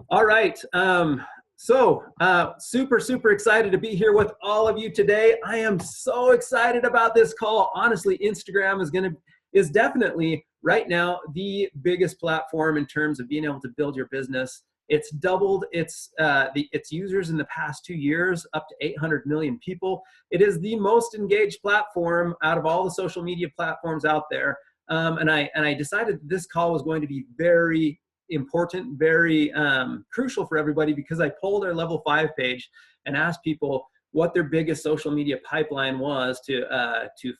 All right. Super excited to be here with all of you today. I am so excited about this call. Honestly, Instagram is definitely right now the biggest platform in terms of being able to build your business. It's doubled its users in the past 2 years, up to 800 million people. It is the most engaged platform out of all the social media platforms out there. And I decided this call was going to be very important, very crucial for everybody, because I pulled our level 5 page and asked people what their biggest social media pipeline was to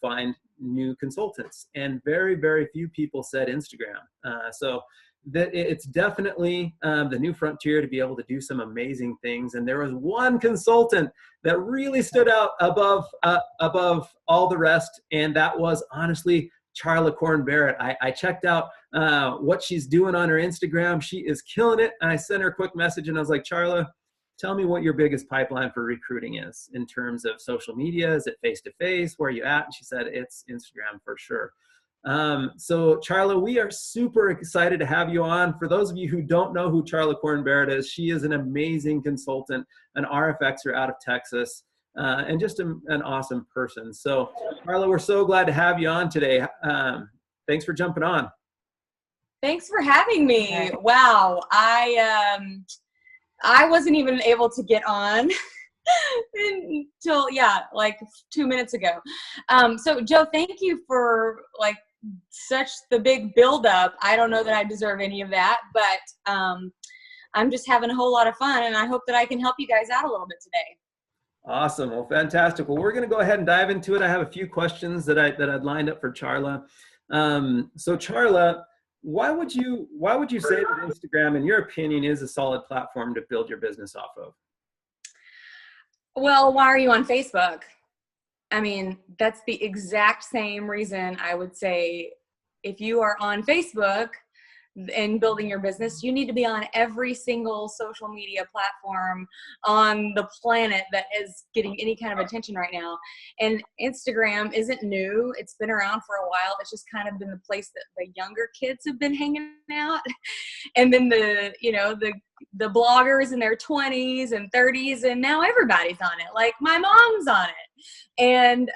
find new consultants, and very few people said Instagram. So that it's definitely the new frontier to be able to do some amazing things. And there was one consultant that really stood out above all the rest, and that was honestly Charla Barrett. I checked out what she's doing on her Instagram. She is killing it. And I sent her a quick message and I was like, Charla, tell me what your biggest pipeline for recruiting is in terms of social media. Is it face-to-face? Where are you at? And she said, it's Instagram for sure. So Charla, we are super excited to have you on. For those of you who don't know who Charla Barrett is, she is an amazing consultant, an RFXer out of Texas. And just an awesome person. So, Charla, we're so glad to have you on today. Thanks for jumping on. Thanks for having me. Wow, I wasn't even able to get on until like 2 minutes ago. So, Joe, thank you for such the big buildup. I don't know that I deserve any of that, but I'm just having a whole lot of fun, and I hope that I can help you guys out a little bit today. Awesome. Well, fantastic. Well, we're going to go ahead and dive into it. I have a few questions that I'd lined up for Charla. So Charla, why would you say that Instagram, in your opinion, is a solid platform to build your business off of? Well, why are you on Facebook? I mean, that's the exact same reason I would say if you are on Facebook and building your business, you need to be on every single social media platform on the planet that is getting any kind of attention right now. And Instagram isn't new. It's been around for a while. It's just kind of been the place that the younger kids have been hanging out. And then the bloggers in their 20s and 30s, and now everybody's on it. Like my mom's on it. And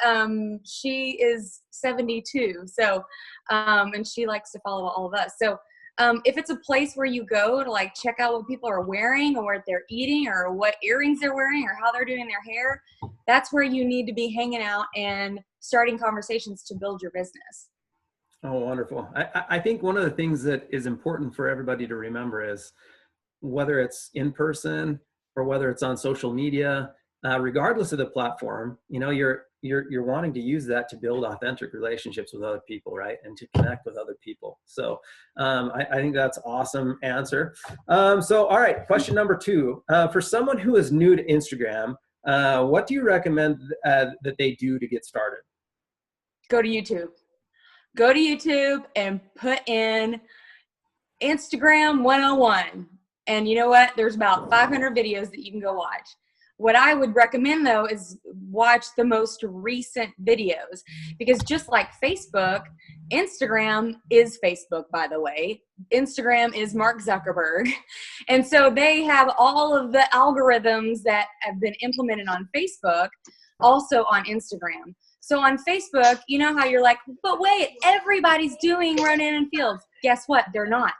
she is 72. So, and she likes to follow all of us. So, if it's a place where you go to check out what people are wearing or what they're eating or what earrings they're wearing or how they're doing their hair, that's where you need to be hanging out and starting conversations to build your business. Oh, wonderful. I think one of the things that is important for everybody to remember is whether it's in person or whether it's on social media, regardless of the platform, you're wanting to use that to build authentic relationships with other people, right? And to connect with other people. So I think that's awesome answer. So, all right, question number 2. For someone who is new to Instagram, what do you recommend that they do to get started? Go to YouTube. Go to YouTube and put in Instagram 101. And you know what? There's about 500 videos that you can go watch. What I would recommend, though, is watch the most recent videos, because just like Facebook, Instagram is Facebook, by the way. Instagram is Mark Zuckerberg. And so they have all of the algorithms that have been implemented on Facebook also on Instagram. So on Facebook, you know how you're like, but wait, everybody's doing run-in and fields. Guess what? They're not.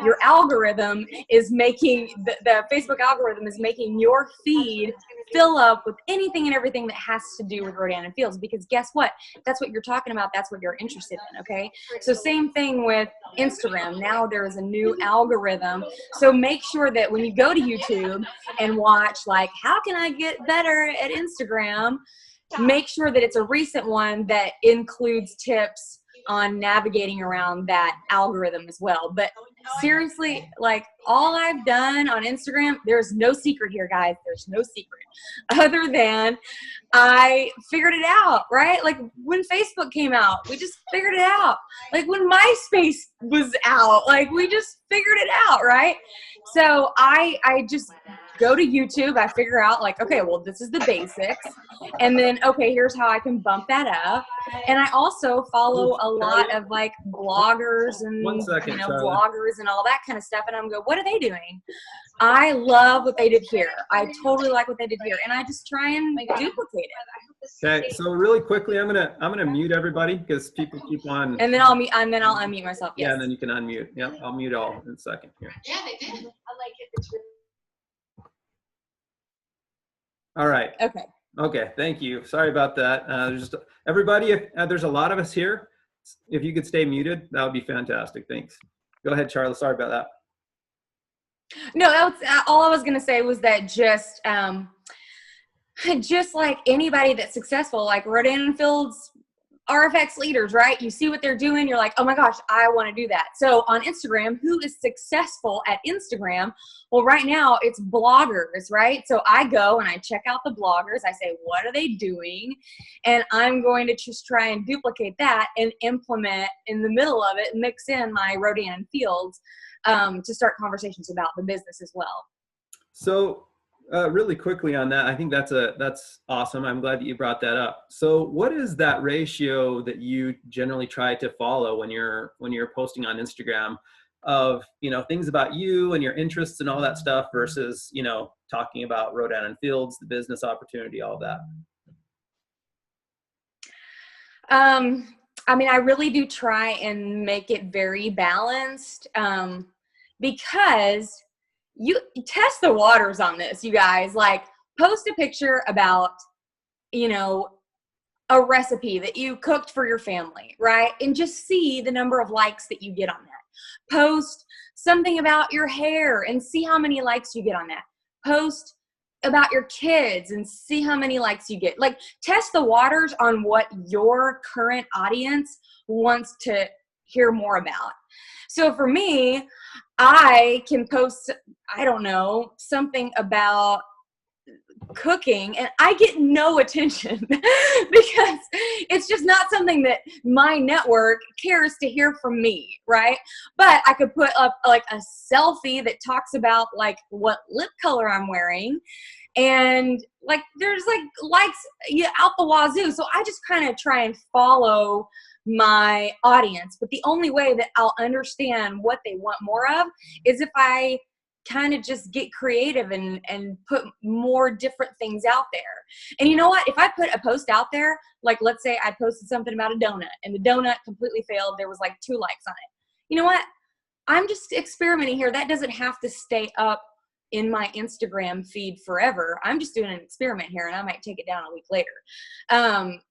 Your algorithm is making, the Facebook algorithm is making your feed fill up with anything and everything that has to do with Rodan and Fields, because guess what? That's what you're talking about. That's what you're interested in, okay? So same thing with Instagram. Now there is a new algorithm. So make sure that when you go to YouTube and watch, how can I get better at Instagram? Make sure that it's a recent one that includes tips on navigating around that algorithm as well. But seriously, all I've done on Instagram, there's no secret here, guys. There's no secret other than I figured it out, right? When Facebook came out, we just figured it out. When MySpace was out, we just figured it out, right? So I just go to YouTube. I figure out like, okay, well, this is the basics. And then, okay, here's how I can bump that up. And I also follow a lot of like bloggers and, vloggers and all that kind of stuff. And I'm going, what are they doing? I love what they did here. I totally like what they did here. And I just try and duplicate it. Okay, so really quickly, I'm gonna mute everybody because people keep on. And then I'll unmute myself. Yes. Yeah, and then you can unmute. Yep, I'll mute all in a second here. Yeah, they did. I like it. It's really All right. Okay. Okay. Thank you. Sorry about that. Just everybody, if there's a lot of us here, if you could stay muted, that would be fantastic. Thanks. Go ahead, Charla. Sorry about that. No, that's all I was gonna say was that just like anybody that's successful, like Rodan and Fields RFX leaders, right? You see what they're doing. You're like, oh my gosh, I want to do that. So on Instagram, who is successful at Instagram? Well, right now it's bloggers, right? So I go and I check out the bloggers. I say, what are they doing? And I'm going to just try and duplicate that and implement in the middle of it, mix in my Rodan and Fields to start conversations about the business as well. So really quickly on that, I think that's awesome. I'm glad that you brought that up. So what is that ratio that you generally try to follow when you're posting on Instagram of, things about you and your interests and all that stuff versus, talking about Rodan and Fields, the business opportunity, all that? I mean, I really do try and make it very balanced because you test the waters on this, you guys. Like, post a picture about, a recipe that you cooked for your family, right? And just see the number of likes that you get on that. Post something about your hair and see how many likes you get on that. Post about your kids and see how many likes you get. Like, test the waters on what your current audience wants to hear more about. So for me, I can post, I don't know, something about cooking and I get no attention because it's just not something that my network cares to hear from me, right? But I could put up like a selfie that talks about like what lip color I'm wearing, and like there's like likes out the wazoo. So I just kind of try and follow my audience, but the only way that I'll understand what they want more of is if I kind of just get creative and put more different things out there. And you know what? If I put a post out there, like let's say I posted something about a donut and the donut completely failed, there was like 2 likes on it. You know what? I'm just experimenting here. That doesn't have to stay up in my Instagram feed forever. I'm just doing an experiment here and I might take it down a week later.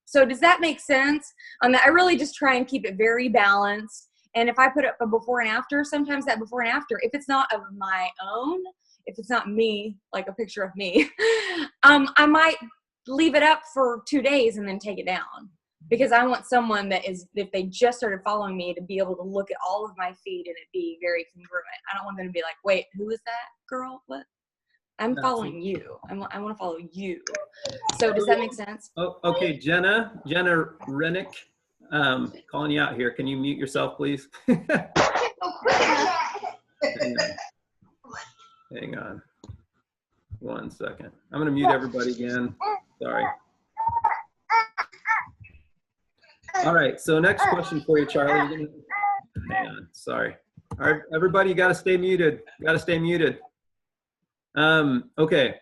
So does that make sense? I really just try and keep it very balanced. And if I put up a before and after, sometimes that before and after, if it's not of my own, if it's not me, like a picture of me, I might leave it up for 2 days and then take it down. Because I want someone that is, if they just started following me, to be able to look at all of my feed and it be very congruent. I don't want them to be like, wait, who is that girl? What? I'm following you. I want to follow you. So does that make sense? Oh, okay, Jenna Rennick, calling you out here. Can you mute yourself, please? Hang on. 1 second. I'm going to mute everybody again. Sorry. All right, so next question for you, Charlie. Hang on, sorry. All right, everybody, you got to stay muted. Okay,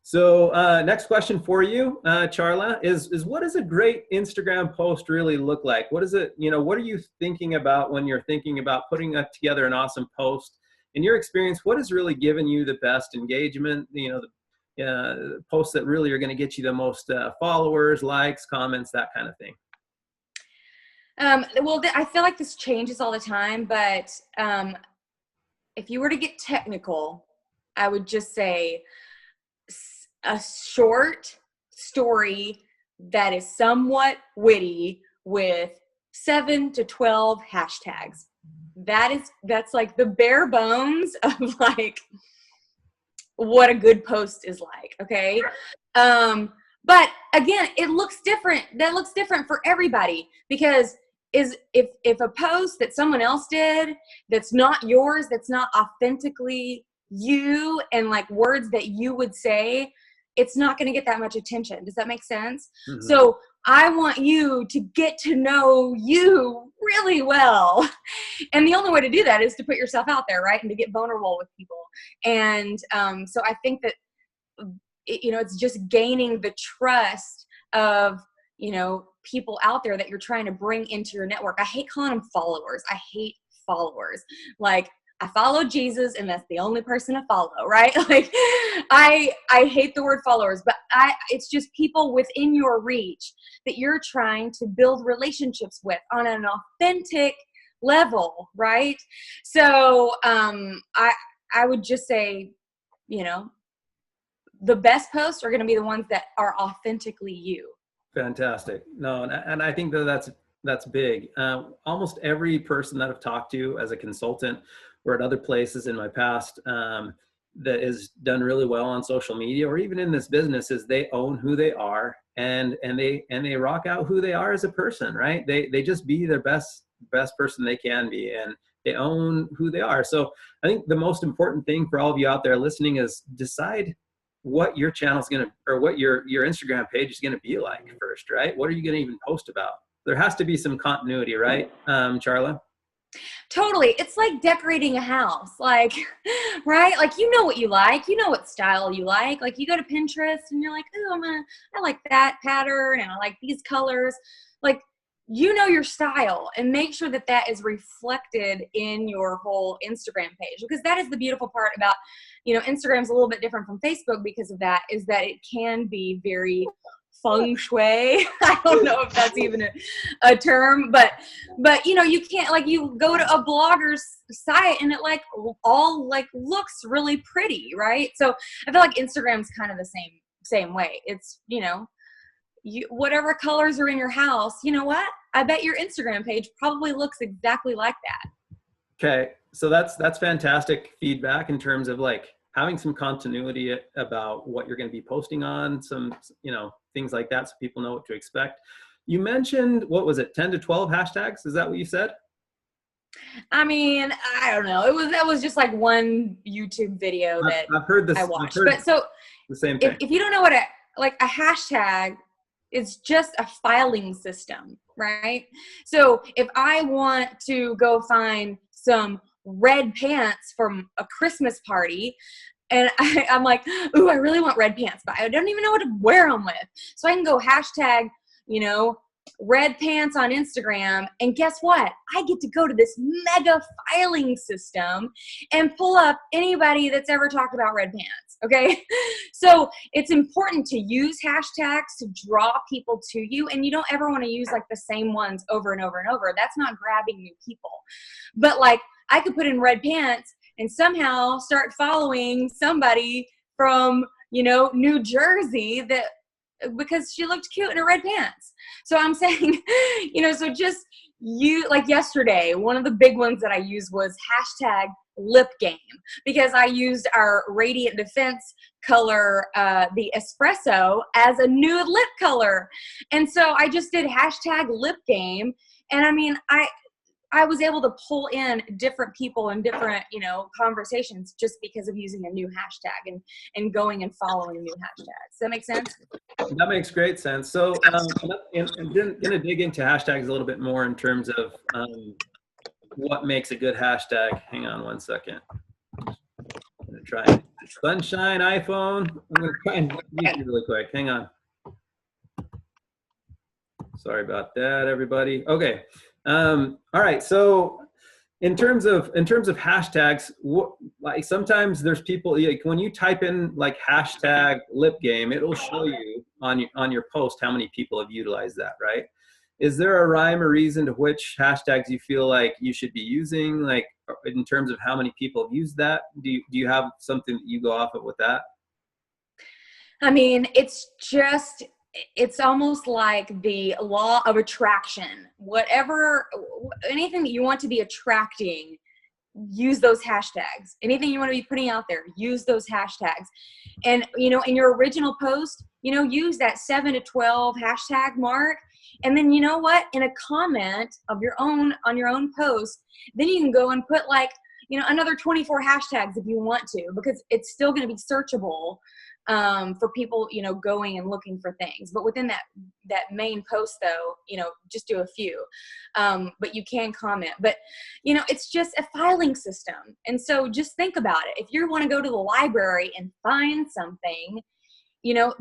so next question for you, Charla, is what does a great Instagram post really look like? What is it, what are you thinking about when you're thinking about putting together an awesome post? In your experience, what has really given you the best engagement, the posts that really are going to get you the most followers, likes, comments, that kind of thing? Well, I feel like this changes all the time, but if you were to get technical, I would just say a short story that is somewhat witty with 7 to 12 hashtags. That's like the bare bones of like what a good post is like. Okay. But again, it looks different. That looks different for everybody, because if a post that someone else did that's not yours, that's not authentically you and like words that you would say, it's not going to get that much attention. Does that make sense? Mm-hmm. So I want you to get to know you really well. And the only way to do that is to put yourself out there, right? And to get vulnerable with people. And so I think that, it's just gaining the trust of, people out there that you're trying to bring into your network. I hate calling them followers. I hate followers. Like, I follow Jesus and that's the only person to follow, right? Like, I hate the word followers, but it's just people within your reach that you're trying to build relationships with on an authentic level, right? So I would just say, the best posts are going to be the ones that are authentically you. Fantastic. No, and I think that's big. Almost every person that I've talked to as a consultant or at other places in my past that has done really well on social media or even in this business is they own who they are and they rock out who they are as a person, right? They just be their best person they can be, and they own who they are. So I think the most important thing for all of you out there listening is decide what your channel is going to, or what your Instagram page is going to be like first, right? What are you going to even post about? There has to be some continuity, right, Charla? Totally. It's like decorating a house, like, right? Like, what you like, what style you like. Like, you go to Pinterest and you're like, oh, I like that pattern and I like these colors. Like, your style, and make sure that that is reflected in your whole Instagram page, because that is the beautiful part about, Instagram's a little bit different from Facebook because of that, is that it can be very feng shui. I don't know if that's even a term, but you can't, like, you go to a blogger's site and it like all like looks really pretty, right? So I feel like Instagram's kind of the same way. It's, whatever colors are in your house, what? I bet your Instagram page probably looks exactly like that. Okay. So that's fantastic feedback in terms of like having some continuity about what you're going to be posting on, some, things like that, so people know what to expect. You mentioned, what was it, 10 to 12 hashtags? Is that what you said? I mean, I don't know. That was just like one YouTube video that I've heard this. I watched. But so the same thing. If you don't know what a hashtag, it's just a filing system, right? So if I want to go find some red pants from a Christmas party, and I'm like, ooh, I really want red pants, but I don't even know what to wear them with. So I can go hashtag, red pants on Instagram, and guess what? I get to go to this mega filing system and pull up anybody that's ever talked about red pants, okay? So it's important to use hashtags to draw people to you, and you don't ever want to use like the same ones over and over and over. That's not grabbing new people. But like, I could put in red pants and somehow start following somebody from, New Jersey because she looked cute in her red pants. So I'm saying, so just like yesterday, one of the big ones that I used was hashtag lip game, because I used our Radiant Defense color, the espresso, as a nude lip color. And so I just did hashtag lip game. And I mean, I was able to pull in different people and different, conversations just because of using a new hashtag and going and following new hashtags. Does that make sense? That makes great sense. So I'm going to dig into hashtags a little bit more in terms of what makes a good hashtag. Hang on one second. I'm going to try Sunshine iPhone. I'm going to try and use it really quick. Hang on. Sorry about that, everybody. Okay. All right. So in terms of hashtags, like sometimes there's people, like when you type in like hashtag lip game, it'll show you on your post how many people have utilized that, right? Is there a rhyme or reason to which hashtags you feel like you should be using, like in terms of how many people have used that? Do you have something that you go off of with that? I mean, it's almost like the law of attraction. Anything that you want to be attracting, use those hashtags. Anything you want to be putting out there, use those hashtags. And, in your original post, use that 7 to 12 hashtag mark. And then you know what? In a comment of on your own post, then you can go and put like, another 24 hashtags if you want to, because it's still going to be searchable for people, going and looking for things. But within that main post though, just do a few, but you can comment. But, it's just a filing system. And so just think about it. If you want to go to the library and find something,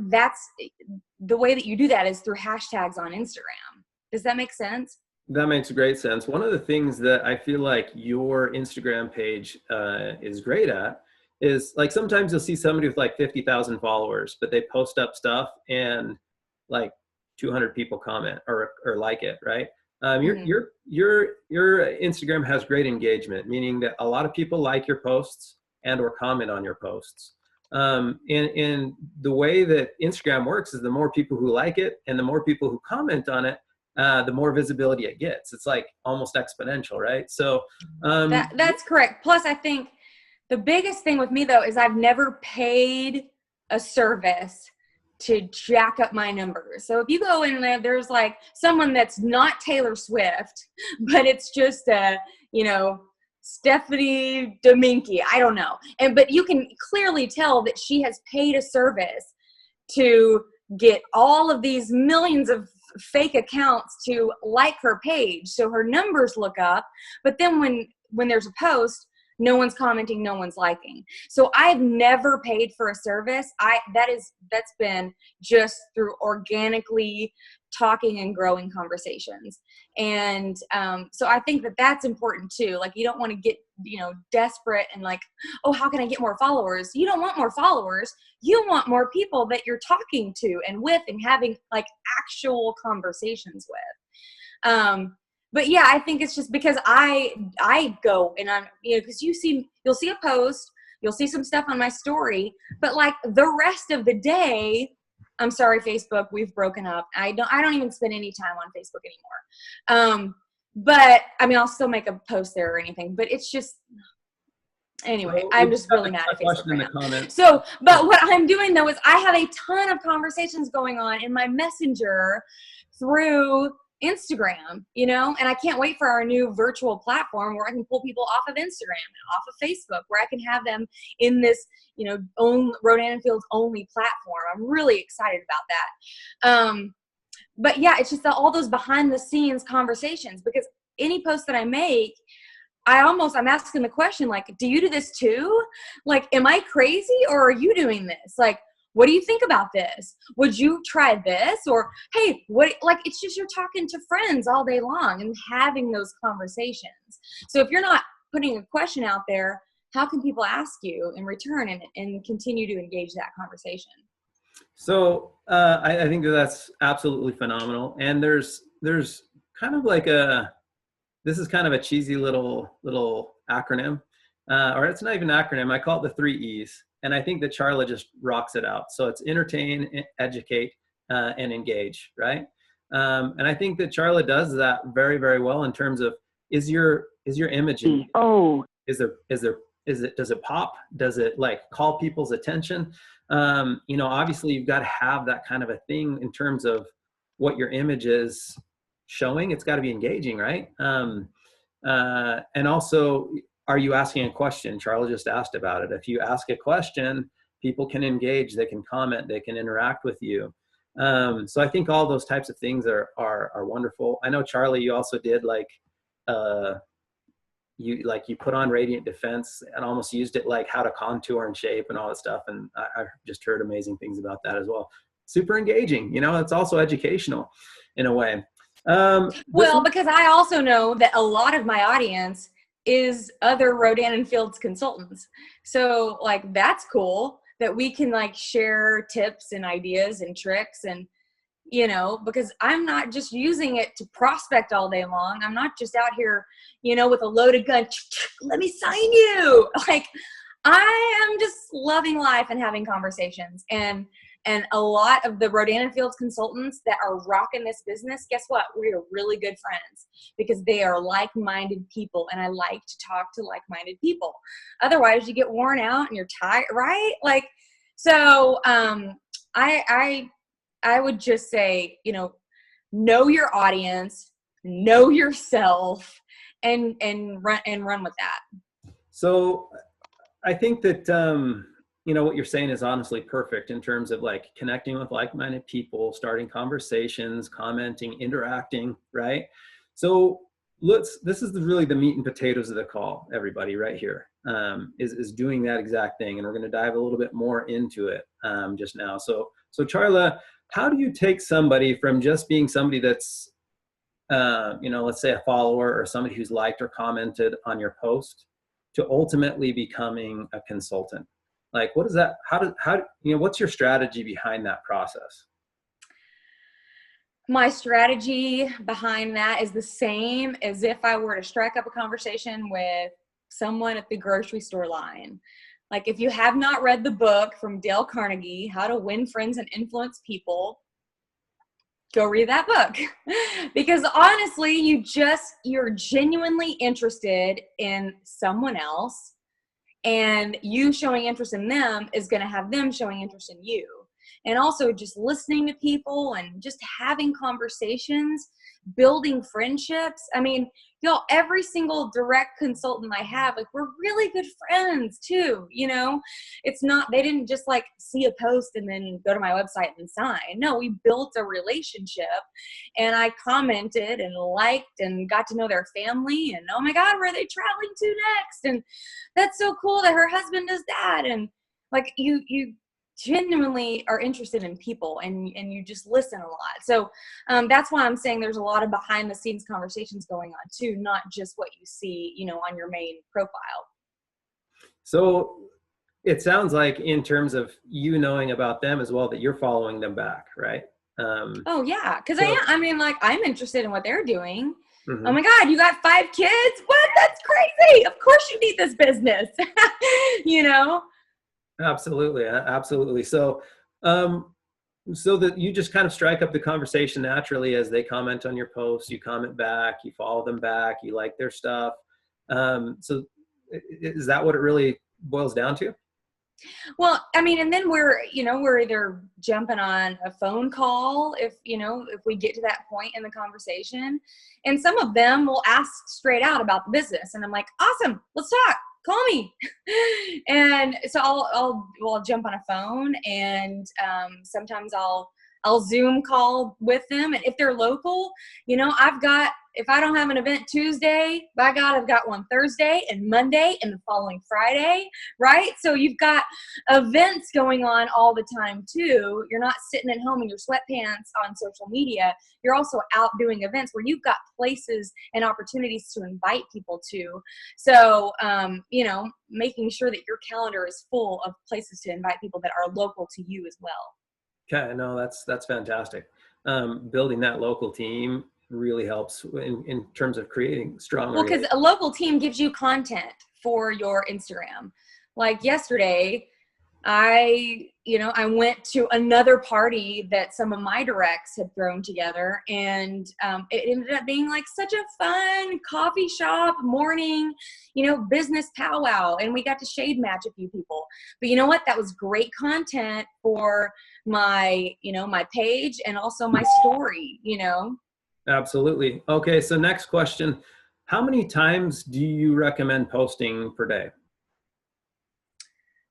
that's the way that you do that is through hashtags on Instagram. Does that make sense? That makes great sense. One of the things that I feel like your Instagram page is great at is, like, sometimes you'll see somebody with like 50,000 followers, but they post up stuff and like 200 people comment or like it, right? Your Instagram has great engagement, meaning that a lot of people like your posts and or comment on your posts. And the way that Instagram works is the more people who like it and the more people who comment on it, the more visibility it gets. It's like almost exponential, right? So that's correct. Plus, I think the biggest thing with me though is I've never paid a service to jack up my numbers. So if you go in there, there's like someone that's not Taylor Swift, but it's just Stephanie Dominky, I don't know. But you can clearly tell that she has paid a service to get all of these millions of fake accounts to like her page. So her numbers look up, but then when there's a post, no one's commenting, no one's liking. So I've never paid for a service. That's been just through organically talking and growing conversations. And so I think that that's important too. Like, you don't want to get, desperate and like, oh, how can I get more followers? You don't want more followers. You want more people that you're talking to and with and having like actual conversations with. But yeah, I think it's just because I go and I'm, because you'll see a post, you'll see some stuff on my story, but like the rest of the day, I'm sorry, Facebook, we've broken up. I don't even spend any time on Facebook anymore. But I mean, I'll still make a post there or anything, but it's just, anyway, So I'm just really mad at Facebook in right the now. comments. So, but what I'm doing though is I have a ton of conversations going on in my messenger through Instagram, and I can't wait for our new virtual platform where I can pull people off of Instagram and off of Facebook, where I can have them in this, own Rodan & Fields only platform. I'm really excited about that. But yeah, it's just all those behind the scenes conversations, because any post that I make, I'm asking the question, like, do you do this too? Like, am I crazy or are you doing this? Like, what do you think about this? Would you try this? Or, hey, it's just, you're talking to friends all day long and having those conversations. So if you're not putting a question out there, how can people ask you in return and continue to engage that conversation? So I think that's absolutely phenomenal. And there's kind of like this is kind of a cheesy little acronym, or it's not even an acronym. I call it the 3 E's. And I think that Charla just rocks it out. So it's entertain, educate, and engage, right? And I think that Charla does that very, very well in terms of, is your image, does it pop? Does it like call people's attention? Obviously you've got to have that kind of a thing in terms of what your image is showing. It's got to be engaging, right? And also, are you asking a question? Charla just asked about it. If you ask a question, people can engage, they can comment, they can interact with you. So I think all those types of things are wonderful. I know, Charlie, you also did you put on Radiant Defense and almost used it like how to contour and shape and all that stuff. And I've just heard amazing things about that as well. Super engaging, it's also educational in a way. Because I also know that a lot of my audience is other Rodan & Fields consultants. So like, that's cool that we can like share tips and ideas and tricks and, because I'm not just using it to prospect all day long. I'm not just out here, with a loaded gun, let me sign you. Like, I am just loving life and having conversations. And a lot of the Rodan & Fields consultants that are rocking this business, guess what? We're really good friends because they are like-minded people, and I like to talk to like-minded people. Otherwise, you get worn out and you're tired, right? Like, so I would just say, know your audience, know yourself, and run with that. So I think that, what you're saying is honestly perfect in terms of like connecting with like-minded people, starting conversations, commenting, interacting, right? So this is really the meat and potatoes of the call, everybody, right here, is doing that exact thing. And we're going to dive a little bit more into it just now. So Charla, how do you take somebody from just being somebody that's, let's say a follower or somebody who's liked or commented on your post to ultimately becoming a consultant? Like, what is that? What's your strategy behind that process? My strategy behind that is the same as if I were to strike up a conversation with someone at the grocery store line. Like, if you have not read the book from Dale Carnegie, How to Win Friends and Influence People, go read that book. Because honestly, you're genuinely interested in someone else, and you showing interest in them is going to have them showing interest in you. And also just listening to people and just having conversations, building friendships. I mean, y'all, every single direct consultant I have, like, we're really good friends too. It's not, they didn't just like see a post and then go to my website and sign. No, we built a relationship, and I commented and liked and got to know their family, and oh my God, where are they traveling to next? And that's so cool that her husband does that. And like, you genuinely are interested in people, and you just listen a lot. So that's why I'm saying there's a lot of behind the scenes conversations going on too, not just what you see, on your main profile. So it sounds like in terms of you knowing about them as well, that you're following them back, right? Oh yeah. Cause I'm interested in what they're doing. Mm-hmm. Oh my God, you got 5 kids? What? That's crazy. Of course you need this business. Absolutely. Absolutely. So, so that you just kind of strike up the conversation naturally as they comment on your posts, you comment back, you follow them back, you like their stuff. So is that what it really boils down to? Well, I mean, and then we're either jumping on a phone call if we get to that point in the conversation, and some of them will ask straight out about the business. And I'm like, awesome, let's talk. Call me. And so I'll jump on a phone, and sometimes I'll Zoom call with them. And if they're local, if I don't have an event Tuesday, by God, I've got one Thursday and Monday and the following Friday, right? So you've got events going on all the time too. You're not sitting at home in your sweatpants on social media. You're also out doing events where you've got places and opportunities to invite people to. So, making sure that your calendar is full of places to invite people that are local to you as well. Okay, no, that's fantastic. Building that local team really helps in terms of creating strong. Well, because a local team gives you content for your Instagram. Like yesterday, I went to another party that some of my directs had thrown together, and it ended up being like such a fun coffee shop morning, business powwow, and we got to shade match a few people. But you know what? That was great content for my, my page and also my story, Absolutely. Okay, so next question. How many times do you recommend posting per day?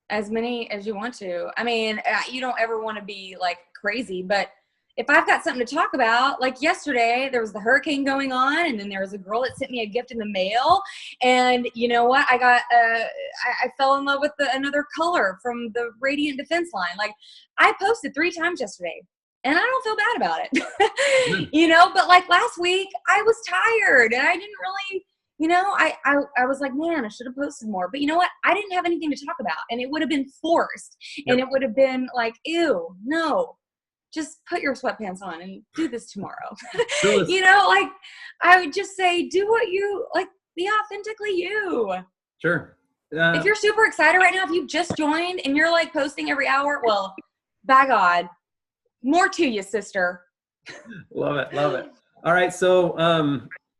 As many as you want to. I mean, you don't ever want to be like crazy, but if I've got something to talk about, like yesterday, there was the hurricane going on, and then there was a girl that sent me a gift in the mail, and you know what? I got, I fell in love with another color from the Radiant Defense line. Like, I posted 3 times yesterday, and I don't feel bad about it, but like last week, I was tired, and I didn't really, I was like, man, I should have posted more. But you know what? I didn't have anything to talk about, and it would have been forced. Yep. And it would have been like, ew, no, just put your sweatpants on and do this tomorrow. Like, I would just say, do what you like, be authentically you. Sure. If you're super excited right now, if you've just joined and you're like posting every hour, well, by God, more to you, sister. Love it. Love it. All right. So,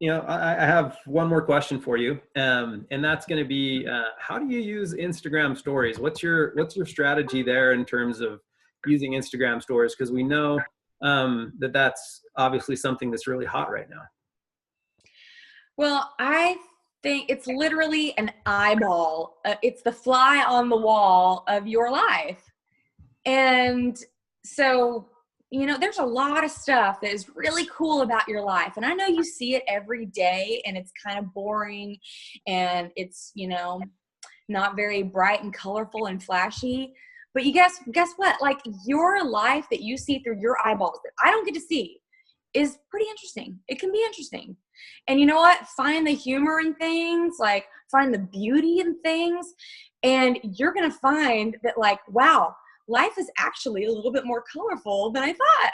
I have one more question for you, and that's going to be, how do you use Instagram stories? What's your strategy there in terms of using Instagram stories? Because we know that's obviously something that's really hot right now. Well, I thing. It's literally an eyeball. It's the fly on the wall of your life. And so, you know, there's a lot of stuff that is really cool about your life. And I know you see it every day and it's kind of boring and it's, you know, not very bright and colorful and flashy. But you guess what? Like your life that you see through your eyeballs that I don't get to see is pretty interesting. It can be interesting. And you know what? Find the humor in things, like find the beauty in things. And you're going to find that like, wow, life is actually a little bit more colorful than I thought,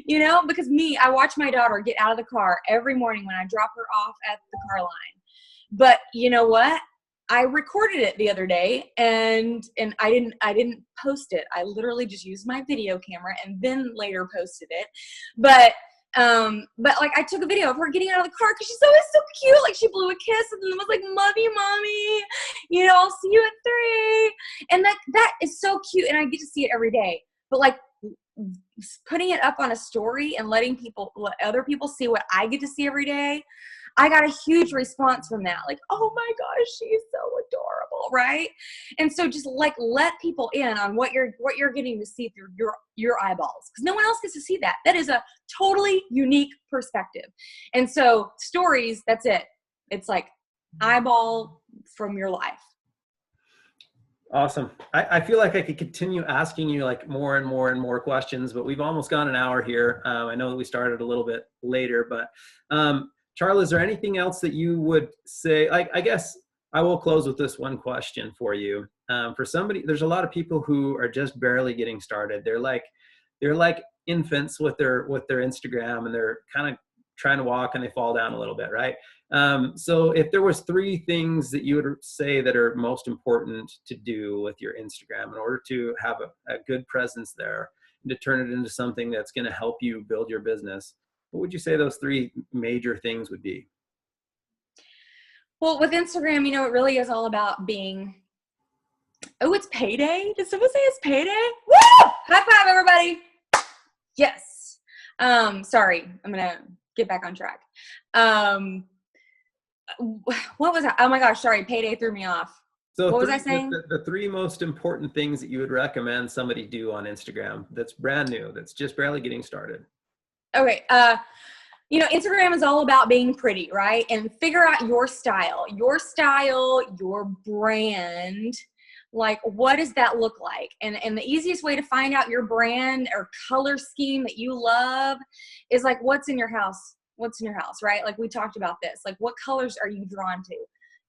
you know, because I watch my daughter get out of the car every morning when I drop her off at the car line. But you know what? I recorded it the other day and I didn't post it. I literally just used my video camera and then later posted it. But like I took a video of her getting out of the car because she's always so cute. Like she blew a kiss and then was like, "Love you, mommy. You know, I'll see you at 3." And that is so cute. And I get to see it every day. But like putting it up on a story and let other people see what I get to see every day, I got a huge response from that. Like, oh my gosh, she's so adorable, right? And so just like let people in on what you're getting to see through your eyeballs, because no one else gets to see that. That is a totally unique perspective. And so stories, that's it. It's like eyeball from your life. Awesome. I feel like I could continue asking you like more and more and more questions, but we've almost gone an hour here. I know that we started a little bit later, but Charla, is there anything else that you would say? I guess I will close with this one question for you. For somebody, there's a lot of people who are just barely getting started. They're like infants with their Instagram, and they're kind of trying to walk and they fall down a little bit, right? So if there was 3 things that you would say that are most important to do with your Instagram in order to have a good presence there and to turn it into something that's going to help you build your business, what would you say those 3 major things would be? Well, with Instagram, you know, it really is all about being, it's payday. Did someone say it's payday? Woo! High five, everybody. Yes. Sorry, I'm going to get back on track. What was that? Oh my gosh, sorry. Payday threw me off. So what was I saying? The 3 most important things that you would recommend somebody do on Instagram that's brand new, that's just barely getting started. Okay. You know, Instagram is all about being pretty, right? And figure out your style, your brand. Like, what does that look like? And the easiest way to find out your brand or color scheme that you love is like, what's in your house? What's in your house, right? Like we talked about this, like what colors are you drawn to?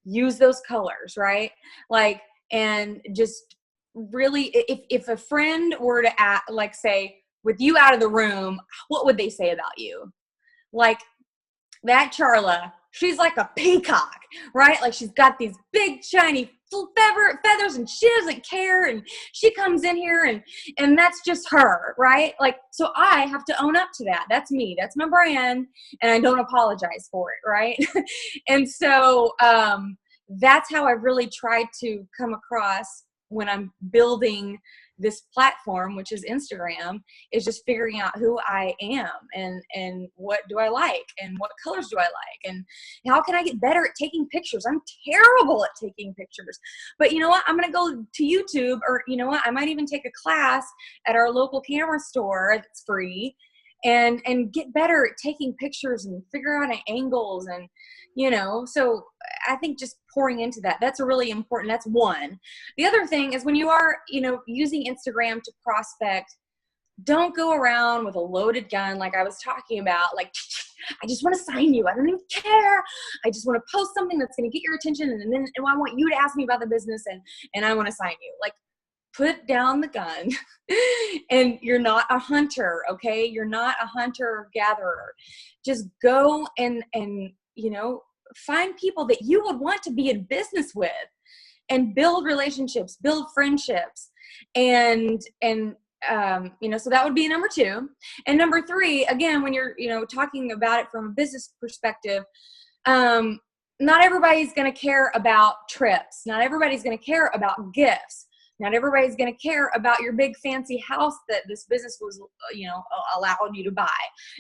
Use those colors, right? Like, and just really, if a friend were to like say, with you out of the room, what would they say about you? Like that Charla, she's like a peacock, right? Like she's got these big shiny feathers and she doesn't care, and she comes in here and that's just her, right? Like, so I have to own up to that. That's me, that's my brand, and I don't apologize for it, right? And so that's how I really tried to come across when I'm building this platform, which is Instagram, is just figuring out who I am and what do I like and what colors do I like and how can I get better at taking pictures. I'm terrible at taking pictures, but you know what? I'm going to go to YouTube, or you know what? I might even take a class at our local camera store that's free and get better at taking pictures and figure out angles. And you know, so I think just pouring into that's a really important, that's one. The other thing is when you are, you know, using Instagram to prospect, don't go around with a loaded gun like I was talking about, like, I just want to sign you. I don't even care. I just want to post something that's going to get your attention, and I want you to ask me about the business, and I want to sign you. Like, put down the gun. And you're not a hunter, okay? You're not a hunter-gatherer. Just go and you know, find people that you would want to be in business with and build relationships, build friendships. And you know, so that would be number 2. And number 3, again, when you're, you know, talking about it from a business perspective, not everybody's going to care about trips. Not everybody's going to care about gifts. Not everybody's going to care about your big fancy house that this business was, allowed you to buy.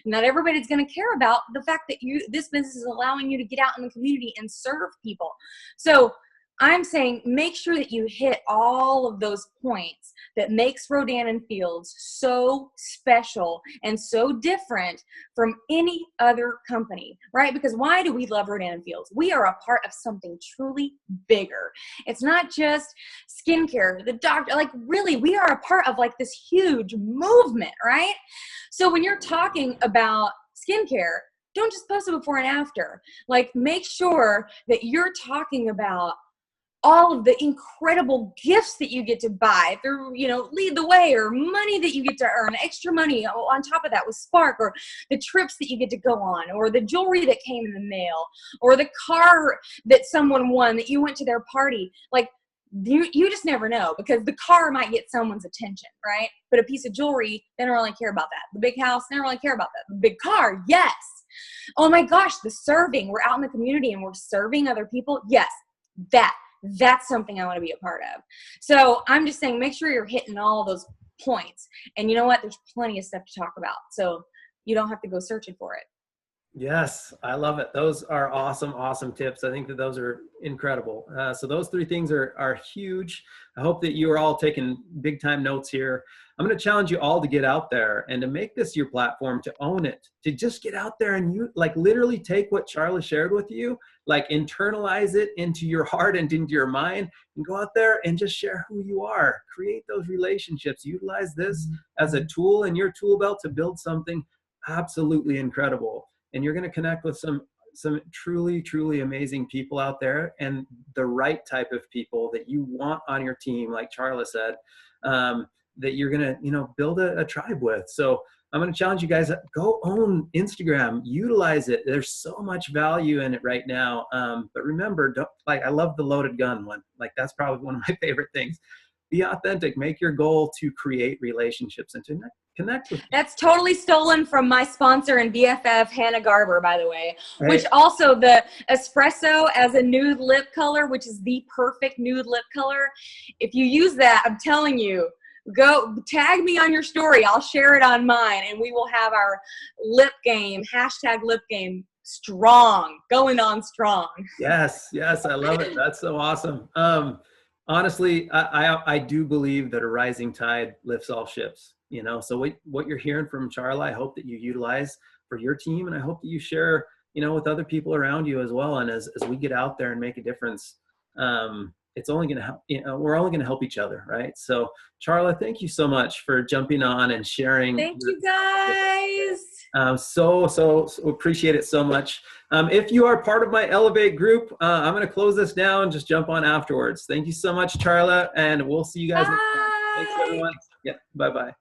Not everybody's going to care about the fact that this business is allowing you to get out in the community and serve people. So I'm saying make sure that you hit all of those points that makes Rodan and Fields so special and so different from any other company, right? Because why do we love Rodan and Fields? We are a part of something truly bigger. It's not just skincare, the doctor, like really, we are a part of like this huge movement, right? So when you're talking about skincare, don't just post a before and after. Like make sure that you're talking about all of the incredible gifts that you get to buy through, Lead the Way, or money that you get to earn, extra money on top of that with Spark, or the trips that you get to go on, or the jewelry that came in the mail, or the car that someone won that you went to their party. Like you just never know, because the car might get someone's attention, right? But a piece of jewelry, they don't really care about that. The big house, they don't really care about that. The big car, yes. Oh my gosh, the serving. We're out in the community and we're serving other people. Yes, that's something I want to be a part of. So I'm just saying, make sure you're hitting all those points. And you know what? There's plenty of stuff to talk about. So you don't have to go searching for it. Yes, I love it. Those are awesome tips. I think that those are incredible. So those 3 things are huge. I hope that you are all taking big time notes here. I'm going to challenge you all to get out there and to make this your platform, to own it, to just get out there and you like literally take what Charla shared with you, like internalize it into your heart and into your mind, and go out there and just share who you are. Create those relationships. Utilize this as a tool in your tool belt to build something absolutely incredible. And you're going to connect with some truly amazing people out there, and the right type of people that you want on your team, like Charla said, that you're going to, build a tribe with. So I'm going to challenge you guys, go own Instagram, utilize it. There's so much value in it right now. But remember, I love the loaded gun one. Like that's probably one of my favorite things. Be authentic, make your goal to create relationships and to connect with people. That's totally stolen from my sponsor and BFF, Hannah Garber, by the way, Right. Which also the espresso as a nude lip color, which is the perfect nude lip color. If you use that, I'm telling you, go tag me on your story. I'll share it on mine, and we will have our lip game, #lipgame strong, going on strong. Yes, I love it. That's so awesome. Honestly, I do believe that a rising tide lifts all ships, so what you're hearing from Charla, I hope that you utilize for your team, and I hope that you share, with other people around you as well. And as we get out there and make a difference, it's only going to help, we're only going to help each other. Right. So Charla, thank you so much for jumping on and sharing. Thank you guys. So appreciate it so much. If you are part of my Elevate group, I'm going to close this down and just jump on afterwards. Thank you so much, Charla, and we'll see you guys next time. Thanks, everyone. Yeah, bye-bye.